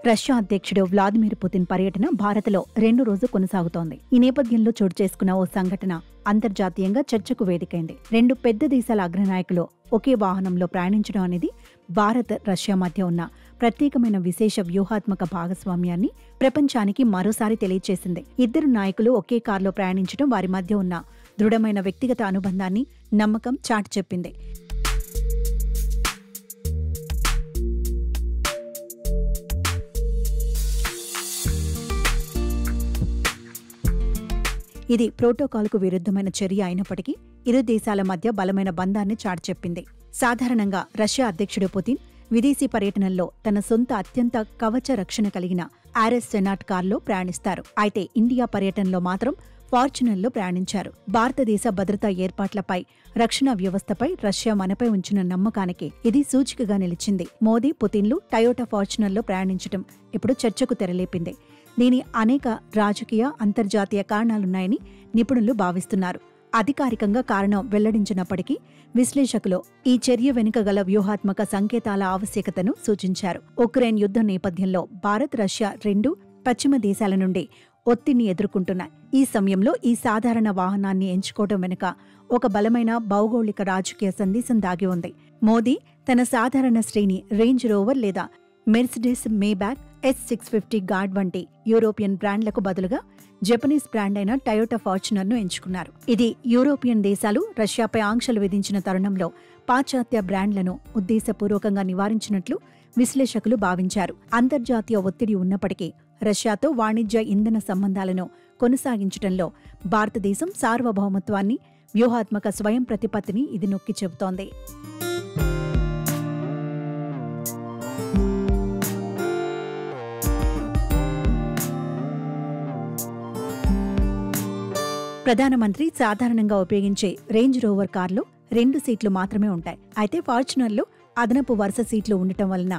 Russia అధ్యక్షుడు Vladimir Putin పర్యటన భారత్లో 2 రోజులు కొనసాగుతోంది. ఈ నేపథ్యంలో చోటు చేసుకున్న ఓ సంఘటన అంతర్జాతీయంగా చర్చకు వేదికైంది. 2 పెద్ద దేశాల అగ్రనాయకులు ఒకే వాహనంలో ప్రయాణించడం అనేది భారత్, రష్యా మధ్య ఉన్న ప్రత్యేకమైన విశేష వ్యూహాత్మక భాగస్వామ్యాన్ని ప్రపంచానికి మరోసారి తెలియజేసింది. ఇద్దరు నాయకులు ఒకే కారులో ప్రయాణించడం వారి మధ్య ఉన్న దృఢమైన వ్యక్తిగత అనుబంధాన్ని, నమ్మకం చాటి చెప్పింది. ఇది ప్రోటోకాల్కు విరుద్ధమైన చర్య అయినప్పటికీ ఇరు దేశాల మధ్య బలమైన బంధాన్ని చాటిచెప్పింది. సాధారణంగా రష్యా అధ్యక్షుడు పుతిన్ విదేశీ పర్యటనల్లో తన సొంత అత్యంత కవచ రక్షణ కలిగిన ఆర్ఎస్ సెనాట్ కార్లో ప్రయాణిస్తారు. అయితే ఇండియా పర్యటనలో మాత్రం ఫార్చునర్లో ప్రయాణించారు. భారతదేశ భద్రతా ఏర్పాట్లపై, రక్షణ వ్యవస్థపై రష్యా మనపై ఉంచిన నమ్మకానికి ఇది సూచికగా నిలిచింది. మోదీ, పుతిన్లు టయోటా ఫార్చునర్లో ప్రయాణించడం ఇప్పుడు చర్చకు తెరలేపింది. దీని అనేక రాజకీయ, అంతర్జాతీయ కారణాలున్నాయని నిపుణులు భావిస్తున్నారు. అధికారికంగా కారణం వెల్లడించినప్పటికీ విశ్లేషకులు ఈ చర్య వెనుక గల వ్యూహాత్మక సంకేతాల ఆవశ్యకతను సూచించారు. ఉక్రెయిన్ యుద్ధం నేపథ్యంలో భారత్, రష్యా 2 పశ్చిమ దేశాల నుండి ఒత్తిడిని ఎదుర్కొంటున్నాయి. ఈ సమయంలో ఈ సాధారణ వాహనాన్ని ఎంచుకోవడం వెనుక ఒక బలమైన భౌగోళిక రాజకీయ సందేశం దాగి ఉంది. మోదీ తన సాధారణ శ్రేణి రేంజ్ రోవర్ లేదా మెర్సిడెస్ మేబ్యాక్ S650 గార్డ్ వంటి యూరోపియన్ బ్రాండ్లకు బదులుగా జపనీస్ బ్రాండ్ అయిన టయోటా ఫార్చునర్ను ఎంచుకున్నారు. ఇది యూరోపియన్ దేశాలు రష్యాపై ఆంక్షలు విధించిన తరుణంలో పాశ్చాత్య బ్రాండ్లను ఉద్దేశపూర్వకంగా నివారించినట్లు విశ్లేషకులు భావించారు. అంతర్జాతీయ ఒత్తిడి ఉన్నప్పటికీ రష్యాతో వాణిజ్య, ఇంధన సంబంధాలను కొనసాగించడంలో భారతదేశం సార్వభౌమత్వాన్ని, వ్యూహాత్మక స్వయం ప్రతిపత్తిని ఇది నొక్కి చెబుతోంది. ప్రధానమంత్రి సాధారణంగా ఉపయోగించే రేంజ్ రోవర్ కార్లో 2 సీట్లు మాత్రమే ఉంటాయి. అయితే ఫార్చునర్లో అదనపు వరుస సీట్లు ఉండటం వలన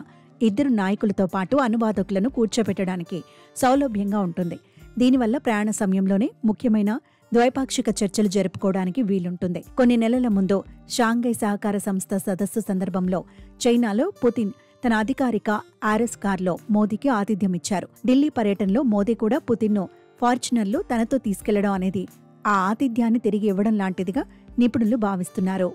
ఇద్దరు నాయకులతో పాటు అనువాదకులను కూర్చోబెట్టడానికి సౌలభ్యంగా ఉంటుంది. దీనివల్ల ప్రయాణ సమయంలోనే ముఖ్యమైన ద్వైపాక్షిక చర్చలు జరుపుకోవడానికి వీలుంటుంది. కొన్ని నెలల ముందు షాంఘై సహకార సంస్థ సదస్సు సందర్భంలో చైనాలో పుతిన్ తన అధికారిక ఆర్ఎస్ కార్లో మోదీకి ఆతిథ్యమిచ్చారు. ఢిల్లీ పర్యటనలో మోదీ కూడా పుతిన్ను ఫార్చునర్లో తనతో తీసుకెళ్లడం అనేది ఆ ఆతిథ్యాన్ని తిరిగి ఇవ్వడం లాంటిదిగా నిపుణులు భావిస్తున్నారు.